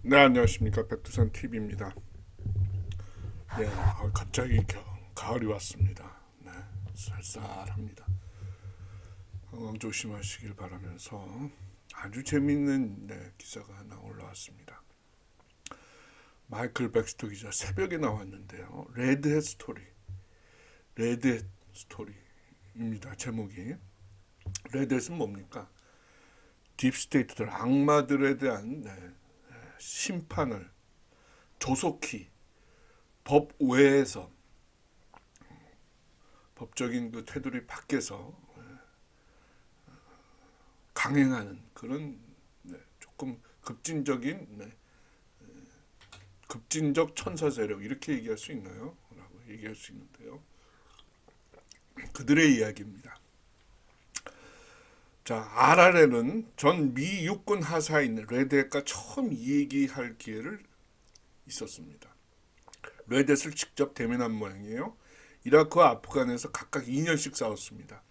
네, 안녕하십니까. 백두산 TV입니다. 네, 갑자기 가을이 왔습니다. 네, 쌀쌀합니다. 건강 조심하시길 바라면서 아주 재밌는 기사가 하나 올라왔습니다. 마이클 백스터 기자 새벽에 나왔는데요. 레드햇 스토리입니다. 제목이. 레드햇은 뭡니까? 딥스테이트들, 악마들에 대한 심판을 조속히 법 외에서, 법적인 그 테두리 밖에서 강행하는 그런 조금 급진적 천사 세력, 이렇게 얘기할 수 있나요? 라고 얘기할 수 있는데요. 그들의 이야기입니다. 자, RRL은 전 미 육군 하사인 레드햇과 처음 얘기할 기회를 있었습니다. 레드햇을 직접 대면한 모양이에요. 이라크와 아프간에서 각각 2년씩 싸웠습니다.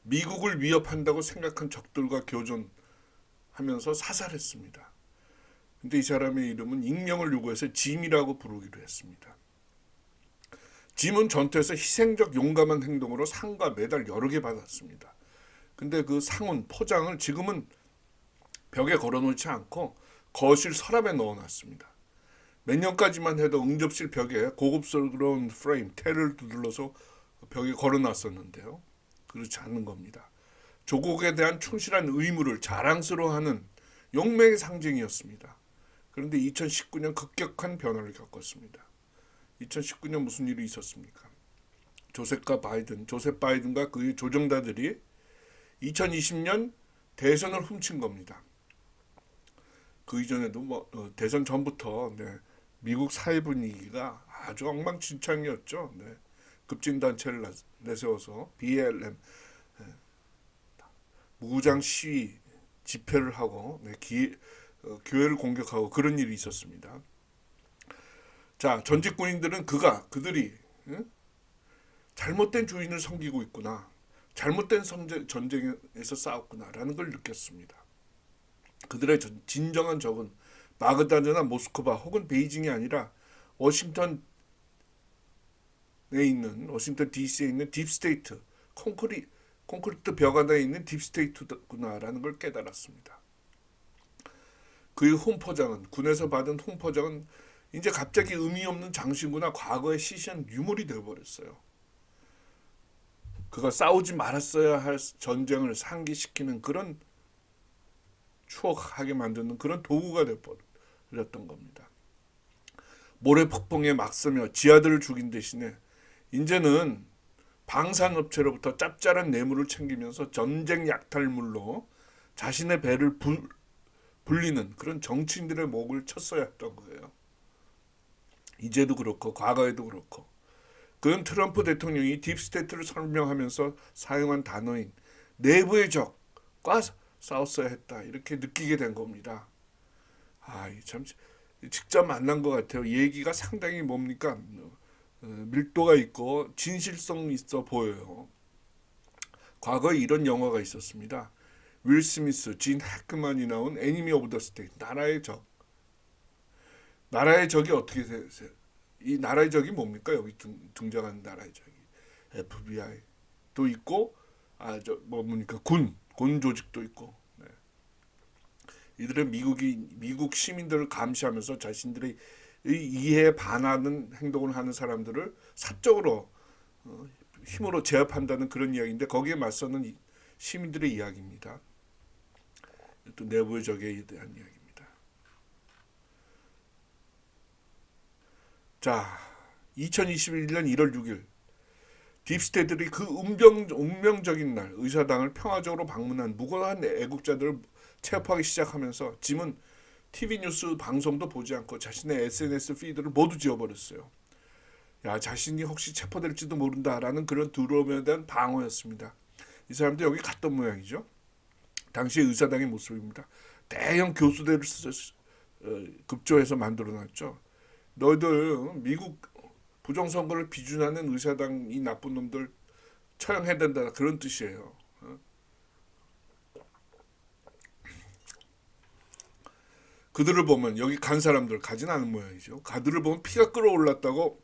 미국을 위협한다고 생각한 적들과 교전하면서 사살했습니다. 근데 이 사람의 이름은 익명을 요구해서 짐이라고 부르기로 했습니다. 짐은 전투에서 희생적 용감한 행동으로 상과 메달 여러 개 받았습니다. 근데 그 상은 포장을 지금은 벽에 걸어놓지 않고 거실 서랍에 넣어놨습니다. 몇 년까지만 해도 응접실 벽에 고급스러운 프레임, 테를 두들러서 벽에 걸어놨었는데요. 그렇지 않는 겁니다. 조국에 대한 충실한 의무를 자랑스러워하는 용맹의 상징이었습니다. 그런데 2019년 급격한 변화를 겪었습니다. 2019년 무슨 일이 있었습니까? 조셉 바이든과 그의 조정자들이 2020년 대선을 훔친 겁니다. 그 이전에도 대선 전부터 미국 사회 분위기가 아주 엉망진창이었죠. 급진단체를 내세워서 BLM 무장 시위 집회를 하고 교회를 공격하고 그런 일이 있었습니다. 자, 전직 군인들은 그들이 잘못된 주인을 섬기고 있구나, 잘못된 전쟁에서 싸웠구나라는 걸 느꼈습니다. 그들의 진정한 적은 바그다드나 모스크바 혹은 베이징이 아니라 워싱턴 DC에 있는 딥스테이트, 콘크리트 벽 안에 있는 딥스테이트구나라는 걸 깨달았습니다. 그의 군에서 받은 홈포장은 이제 갑자기 의미 없는 장신구나 과거의 시시한 유물이 되어버렸어요. 그가 싸우지 말았어야 할 전쟁을 상기시키는 그런 추억하게 만드는 그런 도구가 되어버렸던 겁니다. 모래폭풍에 맞서며 지하들을 죽인 대신에 이제는 방산업체로부터 짭짤한 뇌물을 챙기면서 전쟁 약탈물로 자신의 배를 불리는 그런 정치인들의 목을 쳤어야 했던 거예요. 이제도 그렇고 과거에도 그렇고. 그는 트럼프 대통령이 딥스테이트를 설명하면서 사용한 단어인 내부의 적과 싸웠어야 했다, 이렇게 느끼게 된 겁니다. 참 직접 만난 것 같아요. 얘기가 상당히 뭡니까? 밀도가 있고 진실성 있어 보여요. 과거에 이런 영화가 있었습니다. 윌 스미스, 진 해크만이 나온 애니미 오브 더 스테이트, 나라의 적. 나라의 적이 어떻게 되세요? 이 나라의 적이 뭡니까? 여기 등장하는 나라의 적이 FBI도 있고, 뭡니까? 군 조직도 있고. 이들은 미국 시민들을 감시하면서 자신들의 이해에 반하는 행동을 하는 사람들을 사적으로 힘으로 제압한다는 그런 이야기인데, 거기에 맞서는 시민들의 이야기입니다. 또 내부의 적에 대한 이야기입니다. 자, 2021년 1월 6일 딥스테이트들이 그 운명적인 날 의사당을 평화적으로 방문한 무고한 애국자들을 체포하기 시작하면서 짐은 TV 뉴스 방송도 보지 않고 자신의 SNS 피드를 모두 지워버렸어요. 자신이 혹시 체포될지도 모른다라는 그런 두려움에 대한 방어였습니다. 이 사람도 여기 갔던 모양이죠. 당시의 의사당의 모습입니다. 대형 교수대를 급조해서 만들어놨죠. 너희들 미국 부정선거를 비준하는 의사당 이 나쁜 놈들 처형해야 된다, 그런 뜻이에요. 그들을 보면 여기 간 사람들 가진 않은 모양이죠. 그들을 보면 피가 끓어올랐다고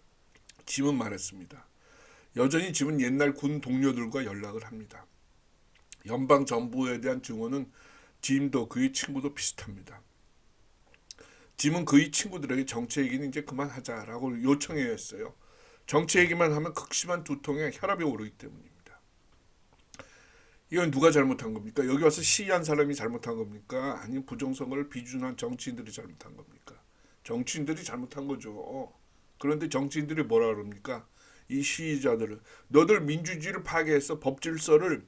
짐은 말했습니다. 여전히 짐은 옛날 군 동료들과 연락을 합니다. 연방 정부에 대한 증오는 짐도 그의 친구도 비슷합니다. 짐은 그의 친구들에게 정치 얘기는 이제 그만하자라고 요청해야 했어요. 정치 얘기만 하면 극심한 두통에 혈압이 오르기 때문입니다. 이건 누가 잘못한 겁니까? 여기 와서 시위한 사람이 잘못한 겁니까? 아니면 부정선거를 비준한 정치인들이 잘못한 겁니까? 정치인들이 잘못한 거죠. 그런데 정치인들이 뭐라 그럽니까? 이 시위자들을 너들 민주주의를 파괴해서 법질서를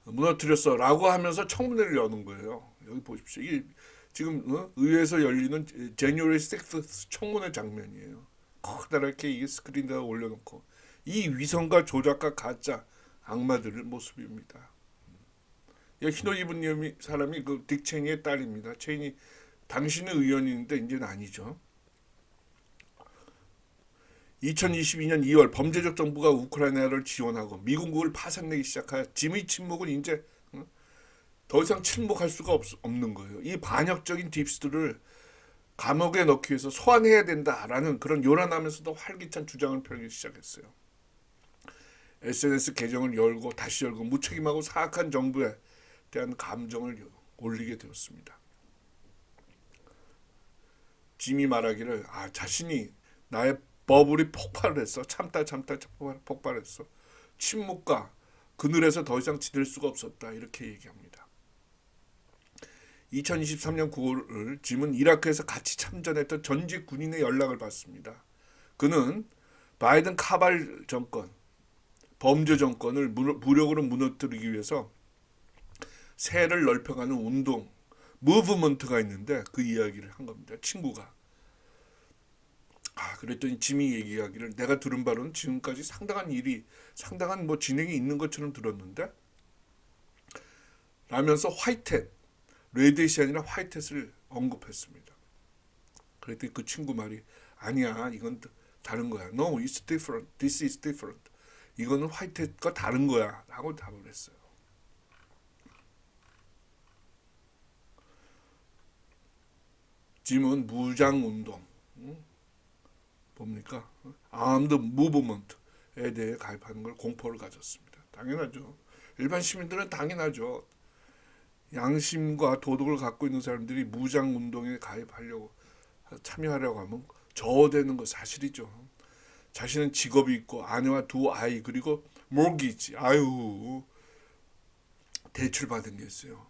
무너뜨렸어 라고 하면서 청문회를 여는 거예요. 여기 보십시오. 이게 지금 의회에서 열리는 제뉴얼리 6th 청문회 장면이에요. 커다랗게 이게 스크린에다 올려놓고 이 위선과 조작과 가짜 악마들의 모습입니다. 흰 옷 입은 사람이 그 딕 체니의 딸입니다. 체니 당신은 의원인데 이제는 아니죠. 2022년 2월 범죄적 정부가 우크라이나를 지원하고 미군국을 파산내기 시작하여 짐의 침묵은 이제 더 이상 침묵할 수가 없는 거예요. 이 반역적인 딥스들을 감옥에 넣기 위해서 소환해야 된다라는 그런 요란하면서도 활기찬 주장을 펼치기 시작했어요. SNS 계정을 열고 다시 열고 무책임하고 사악한 정부에 대한 감정을 올리게 되었습니다. 짐이 말하기를 자신이 나의 버블이 폭발을 했어. 참다 폭발했어. 침묵과 그늘에서 더 이상 지낼 수가 없었다. 이렇게 얘기합니다. 2023년 9월 짐은 이라크에서 같이 참전했던 전직 군인의 연락을 받습니다. 그는 바이든 카발 정권, 범죄 정권을 무력으로 무너뜨리기 위해서 세를 넓혀가는 운동, 무브먼트가 있는데 그 이야기를 한 겁니다. 친구가. 그랬더니 짐이 얘기하기를 내가 들은 바로는 지금까지 상당한 진행이 있는 것처럼 들었는데 라면서 화이트햇, 레드햇이 아니라 화이트햇을 언급했습니다. 그랬더니 그 친구 말이 아니야 이건 다른 거야. No, it's different. This is different. 이거는 화이트햇과 다른 거야 라고 답을 했어요. 짐은 무장운동 뭡니까? Armed Movement에 대해 가입하는 걸 공포를 가졌습니다. 당연하죠. 일반 시민들은 당연하죠. 양심과 도덕을 갖고 있는 사람들이 무장운동에 가입하려고 참여하려고 하면 저어되는 거 사실이죠. 자신은 직업이 있고 아내와 두 아이 그리고 mortgage 대출 받은 게 있어요.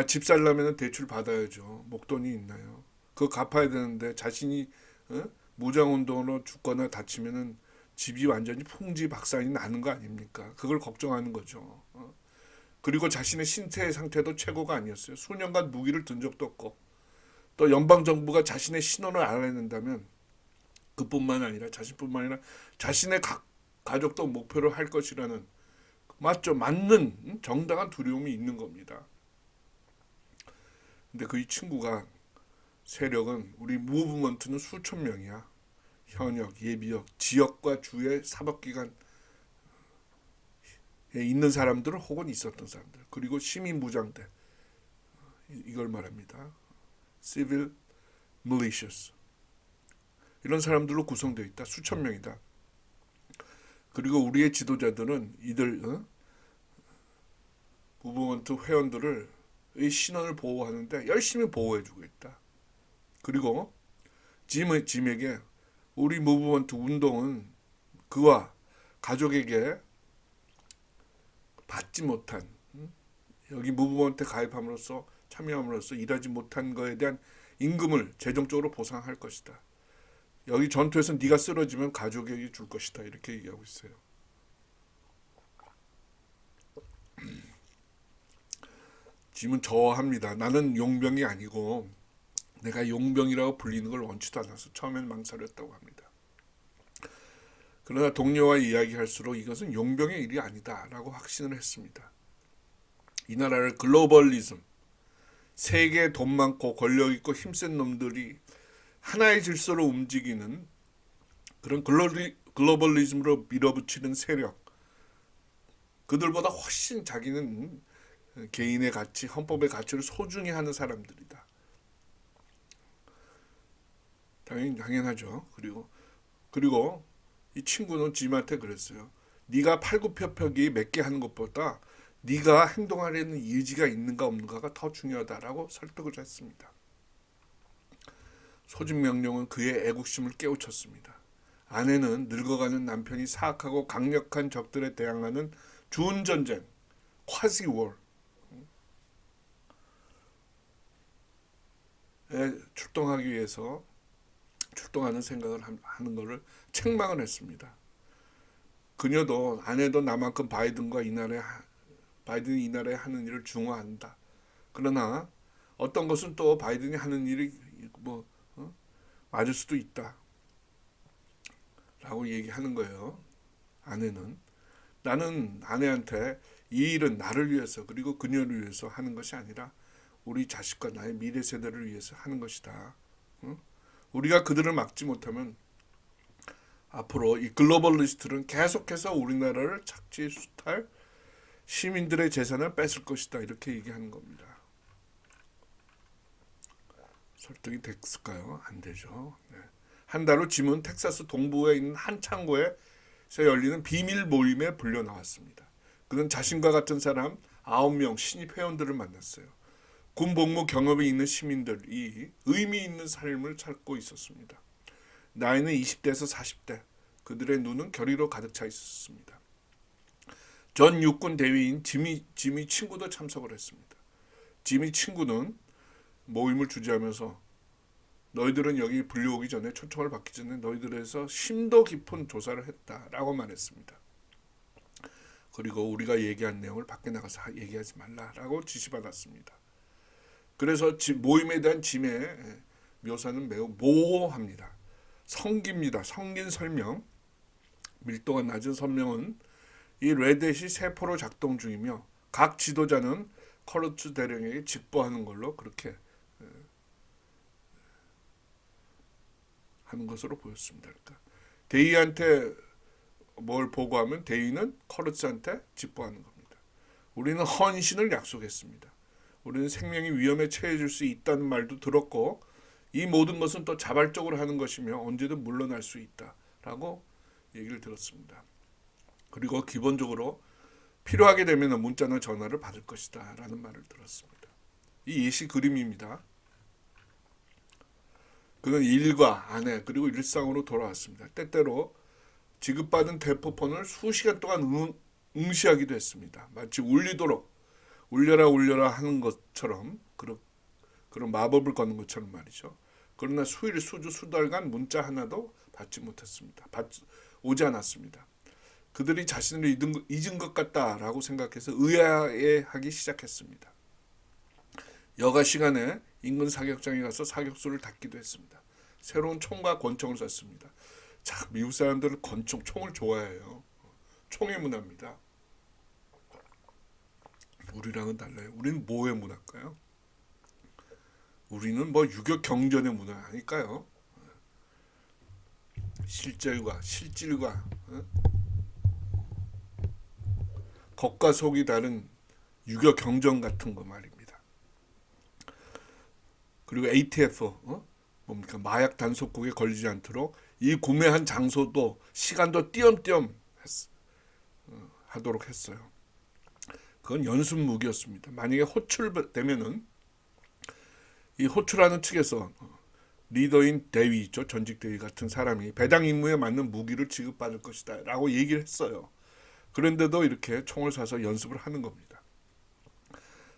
집 살려면 대출 받아야죠. 목돈이 있나요? 그거 갚아야 되는데 자신이 무장운동으로 죽거나 다치면은 집이 완전히 풍지박산이 나는 거 아닙니까? 그걸 걱정하는 거죠. 그리고 자신의 신체 상태도 최고가 아니었어요. 수년간 무기를 든 적도 없고 또 연방정부가 자신의 신원을 알아낸다면 그뿐만 아니라 자신뿐만 아니라 자신의 가족도 목표로 할 것이라는 맞는 정당한 두려움이 있는 겁니다. 근데 그의 친구가 세력은 우리 무브먼트는 수천 명이야. 현역, 예비역, 지역과 주의 사법기관에 있는 사람들 혹은 있었던 사람들 그리고 시민무장대 이걸 말합니다. Civil Militias 이런 사람들로 구성되어 있다. 수천 명이다. 그리고 우리의 지도자들은 이들 무브먼트 회원들을 이 신원을 보호하는데 열심히 보호해주고 있다. 그리고 짐에게 우리 무브먼트 운동은 그와 가족에게 받지 못한 여기 무브먼트에 가입함으로써 참여함으로써 일하지 못한 것에 대한 임금을 재정적으로 보상할 것이다. 여기 전투에서 네가 쓰러지면 가족에게 줄 것이다. 이렇게 얘기하고 있어요. 짐은 저어합니다. 나는 용병이 아니고 내가 용병이라고 불리는 걸 원치도 않아서 처음엔 망설였다고 합니다. 그러나 동료와 이야기할수록 이것은 용병의 일이 아니다라고 확신을 했습니다. 이 나라를 글로벌리즘, 세계에 돈 많고 권력 있고 힘센 놈들이 하나의 질서로 움직이는 그런 글로벌리즘으로 밀어붙이는 세력, 그들보다 훨씬 자기는 개인의 가치, 헌법의 가치를 소중히 하는 사람들이다. 당연하죠. 그리고 이 친구는 짐한테 그랬어요. 네가 팔굽혀펴기 몇 개 하는 것보다 네가 행동하려는 의지가 있는가 없는가가 더 중요하다라고 설득을 했습니다. 소집 명령은 그의 애국심을 깨우쳤습니다. 아내는 늙어가는 남편이 사악하고 강력한 적들에 대항하는 준전쟁, 쿼시월에 출동하기 위해서 출동하는 생각을 하는 것을 책망을 했습니다. 그녀도 아내도 나만큼 바이든이 이 나라에 하는 일을 중화한다. 그러나 어떤 것은 또 바이든이 하는 일이 맞을 수도 있다. 라고 얘기하는 거예요. 아내는. 나는 아내한테 이 일은 나를 위해서 그리고 그녀를 위해서 하는 것이 아니라 우리 자식과 나의 미래 세대를 위해서 하는 것이다. 우리가 그들을 막지 못하면 앞으로 이 글로벌리스트는 계속해서 우리나라를 착지 수탈 시민들의 재산을 뺏을 것이다. 이렇게 얘기하는 겁니다. 설득이 됐을까요? 안 되죠. 네. 한 달 후 짐은 텍사스 동부에 있는 한 창고에서 열리는 비밀 모임에 불려 나왔습니다. 그는 자신과 같은 사람 9명 신입 회원들을 만났어요. 군 복무 경험이 있는 시민들이 의미 있는 삶을 찾고 있었습니다. 나이는 20대에서 40대. 그들의 눈은 결의로 가득 차 있었습니다. 전 육군 대위인 짐이 친구도 참석을 했습니다. 짐이 친구는 모임을 주재하면서 너희들은 여기 불려오기 전에 초청을 받기 전에 너희들에서 심도 깊은 조사를 했다라고 말했습니다. 그리고 우리가 얘기한 내용을 밖에 나가서 얘기하지 말라라고 지시받았습니다. 그래서 모임에 대한 짐의 묘사는 매우 모호합니다. 성깁니다. 성긴 설명. 밀도가 낮은 설명은 이 레댓이 세포로 작동 중이며 각 지도자는 커르츠 대령에게 직보하는 걸로 그렇게 하는 것으로 보였습니다. 그러니까 대위한테 뭘 보고하면 대위는 커르츠한테 직보하는 겁니다. 우리는 헌신을 약속했습니다. 우리는 생명이 위험에 처해질 수 있다는 말도 들었고 이 모든 것은 또 자발적으로 하는 것이며 언제든 물러날 수 있다라고 얘기를 들었습니다. 그리고 기본적으로 필요하게 되면 문자나 전화를 받을 것이다 라는 말을 들었습니다. 이 예시 그림입니다. 그는 일과 아내 그리고 일상으로 돌아왔습니다. 때때로 지급받은 대포폰을 수시간 동안 응시하기도 했습니다. 마치 울리도록 울려라 하는 것처럼 그런 마법을 거는 것처럼 말이죠. 그러나 수달간 문자 하나도 받지 못했습니다. 오지 않았습니다. 그들이 자신을 잊은 것 같다라고 생각해서 의아해하기 시작했습니다. 여가 시간에 인근 사격장에 가서 사격수를 닦기도 했습니다. 새로운 총과 권총을 쐈습니다. 자, 미국 사람들은 총을 좋아해요. 총의 문화입니다. 우리랑은 달라요. 우리는 뭐의 문화일까요? 우리는 유격 경전의 문화 아닐까요? 실질과 겉과 속이 다른 유격 경전 같은 거 말입니다. 그리고 ATF 뭡니까? 마약 단속국에 걸리지 않도록 이 구매한 장소도 시간도 띄엄띄엄 하도록 했어요. 그건 연습 무기였습니다. 만약에 호출되면은 이 호출하는 측에서 리더인 대위 있죠. 전직 대위 같은 사람이 배당 임무에 맞는 무기를 지급받을 것이다 라고 얘기를 했어요. 그런데도 이렇게 총을 사서 연습을 하는 겁니다.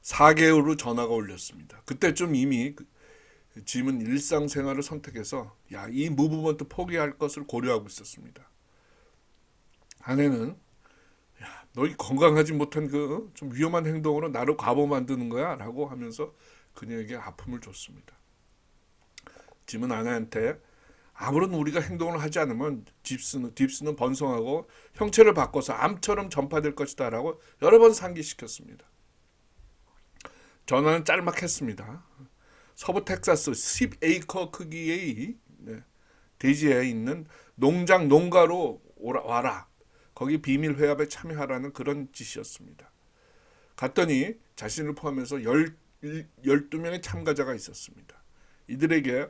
4개월 후 전화가 울렸습니다. 그때쯤 이미 짐은 일상생활을 선택해서 이 무브먼트 포기할 것을 고려하고 있었습니다. 아내는 너 건강하지 못한 좀 위험한 행동으로 나를 과보 만드는 거야 라고 하면서 그녀에게 아픔을 줬습니다. 짐은 아내한테 아무런 우리가 행동을 하지 않으면 딥스는 번성하고 형체를 바꿔서 암처럼 전파될 것이다 라고 여러 번 상기시켰습니다. 전화는 짤막했습니다. 서부 텍사스 10에이커 크기의 대지에 있는 농가로 와라. 거기 비밀 회합에 참여하라는 그런 지시였습니다. 갔더니 자신을 포함해서 12명의 참가자가 있었습니다. 이들에게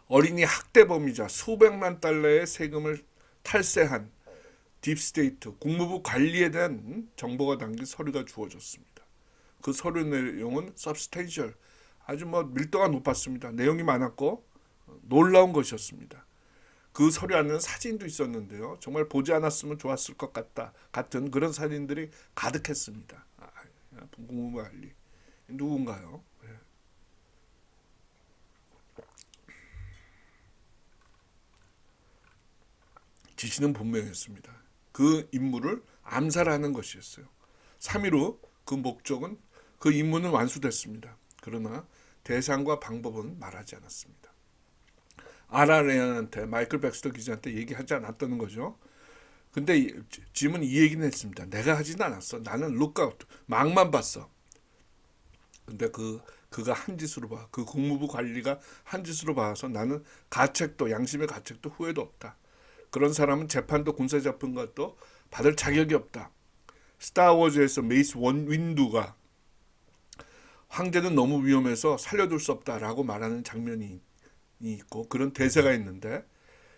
어린이 학대범이자 수백만 달러의 세금을 탈세한 딥스테이트 국무부 관리에 대한 정보가 담긴 서류가 주어졌습니다. 그 서류 내용은 substantial, 아주 밀도가 높았습니다. 내용이 많았고 놀라운 것이었습니다. 그 서류 안에는 사진도 있었는데요. 정말 보지 않았으면 좋았을 것 같은 그런 사진들이 가득했습니다. 국무부 관리 누군가요? 지시는 분명했습니다. 그 임무를 암살하는 것이었어요. 3일 후 그 목적은 그 임무는 완수됐습니다. 그러나 대상과 방법은 말하지 않았습니다. RRN한테 마이클 백스터 기자한테 얘기하지 않았다는 거죠. 근데 짐은 이 얘기는 했습니다. 내가 하진 않았어. 나는 룩아웃 막만 봤어. 근데 그가 한 짓으로 봐. 그 국무부 관리가 한 짓으로 봐서 나는 가책도 양심의 가책도 후회도 없다. 그런 사람은 재판도 군사재판 것도 받을 자격이 없다. 스타워즈에서 메이스 윈두가 황제는 너무 위험해서 살려둘 수 없다라고 말하는 장면이 있고 그런 대사가 있는데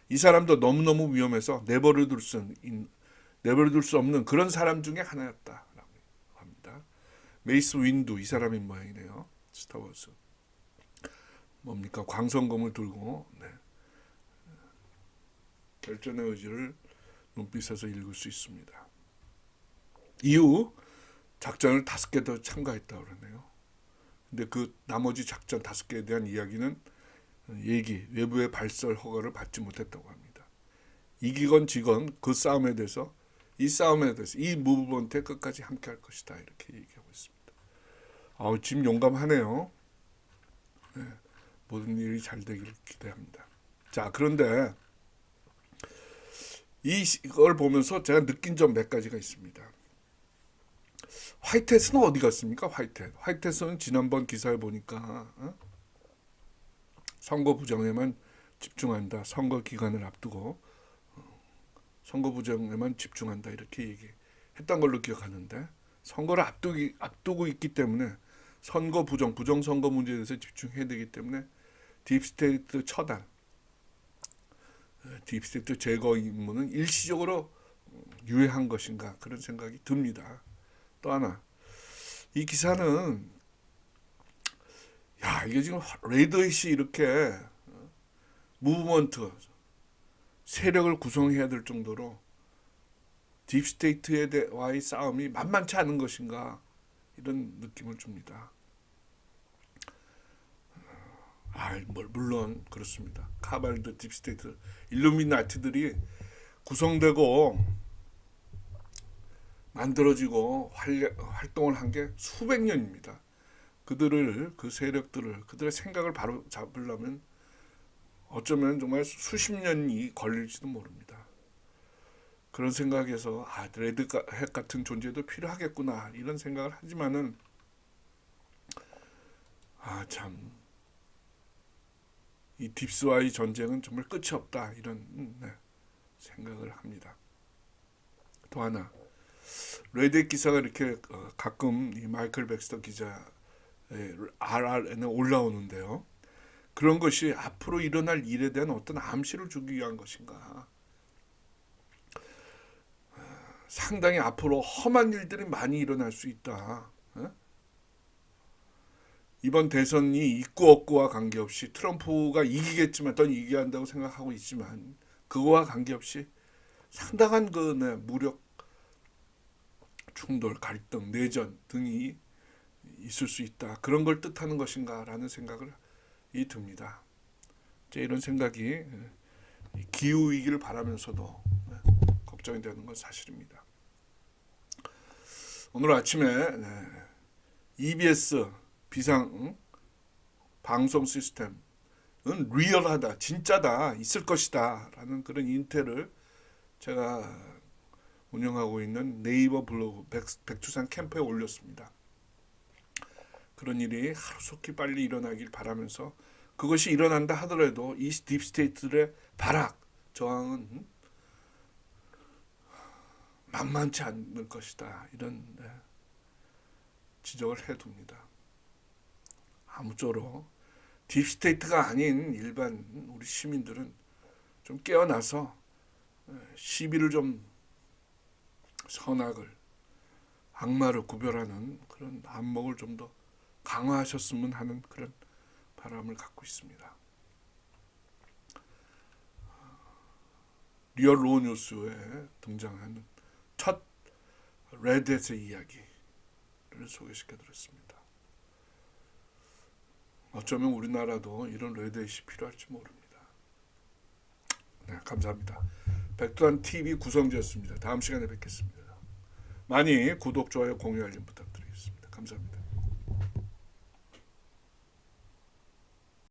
이 사람도 너무너무 위험해서 내버려둘 수 없는 그런 사람 중에 하나였다라고 합니다. 메이스 윈두 이 사람인 모양이네요. 스타워즈 뭡니까? 광선검을 들고 결전의 의지를 눈빛에서 읽을 수 있습니다. 이후 작전을 5개 더 참가했다고 그러네요. 근데 그 나머지 작전 5개에 대한 이야기는 외부의 발설 허가를 받지 못했다고 합니다. 이기건 지건 이 싸움에 대해서 이 무브먼트에 끝까지 함께할 것이다 이렇게 얘기하고 있습니다. 짐 용감하네요. 모든 일이 잘 되기를 기대합니다. 자, 그런데 이걸 보면서 제가 느낀 점 몇 가지가 있습니다. 화이트햇은 어디 갔습니까? 화이트햇은 지난번 기사에 보니까 선거 부정에만 집중한다. 선거 기간을 앞두고 선거 부정에만 집중한다 이렇게 얘기했던 걸로 기억하는데 선거를 앞두고 있기 때문에 선거 부정선거 문제에 대해서 집중해야 되기 때문에 딥스테이트 처단, 딥스테이트 제거 임무는 일시적으로 유예한 것인가 그런 생각이 듭니다. 또 하나, 이 기사는 이게 지금 레드햇이 이렇게 무브먼트 세력을 구성해야 될 정도로 딥스테이트와의 싸움이 만만치 않은 것인가 이런 느낌을 줍니다. 물론 그렇습니다. 카발드 딥스테이트 일루미나티들이 구성되고 만들어지고 활동을 한 게 수백 년입니다. 그 세력들을 그들의 생각을 바로 잡으려면 어쩌면 정말 수십 년이 걸릴지도 모릅니다. 그런 생각에서 레드햇 같은 존재도 필요하겠구나 이런 생각을 하지만은 이 딥스와의 전쟁은 정말 끝이 없다 이런 생각을 합니다. 또 하나, 레드햇 기사가 이렇게 가끔 이 마이클 백스터 기자의 RRN에 올라오는데요. 그런 것이 앞으로 일어날 일에 대한 어떤 암시를 주기 위한 것인가. 상당히 앞으로 험한 일들이 많이 일어날 수 있다. 이번 대선이 있고 없고와 관계없이 트럼프가 이기겠지만 또 이겨야 한다고 생각하고 있지만 그거와 관계없이 상당한 무력 충돌, 갈등, 내전 등이 있을 수 있다. 그런 걸 뜻하는 것인가라는 생각을 듭니다. 이런 생각이 기후 위기를 바라면서도 걱정이 되는 건 사실입니다. 오늘 아침에 EBS 비상 방송 시스템은 리얼하다, 진짜다, 있을 것이다 라는 그런 인텔을 제가 운영하고 있는 네이버 블로그 백두산 캠프에 올렸습니다. 그런 일이 하루속히 빨리 일어나길 바라면서 그것이 일어난다 하더라도 이 딥스테이트의 발악, 저항은 만만치 않을 것이다. 이런 지적을 해둡니다. 아무쪼록 딥스테이트가 아닌 일반 우리 시민들은 좀 깨어나서 시비를 좀 선악을 악마를 구별하는 그런 안목을 좀 더 강화하셨으면 하는 그런 바람을 갖고 있습니다. 리얼 로 뉴스에 등장하는 첫 레드햇의 이야기를 소개시켜드렸습니다. 어쩌면 우리나라도 이런 레드햇이 필요할지 모릅니다. 네, 감사합니다. 백두한 TV 구성지였습니다. 다음 시간에 뵙겠습니다. 많이 구독, 좋아요, 공유, 알림 부탁드리겠습니다. 감사합니다.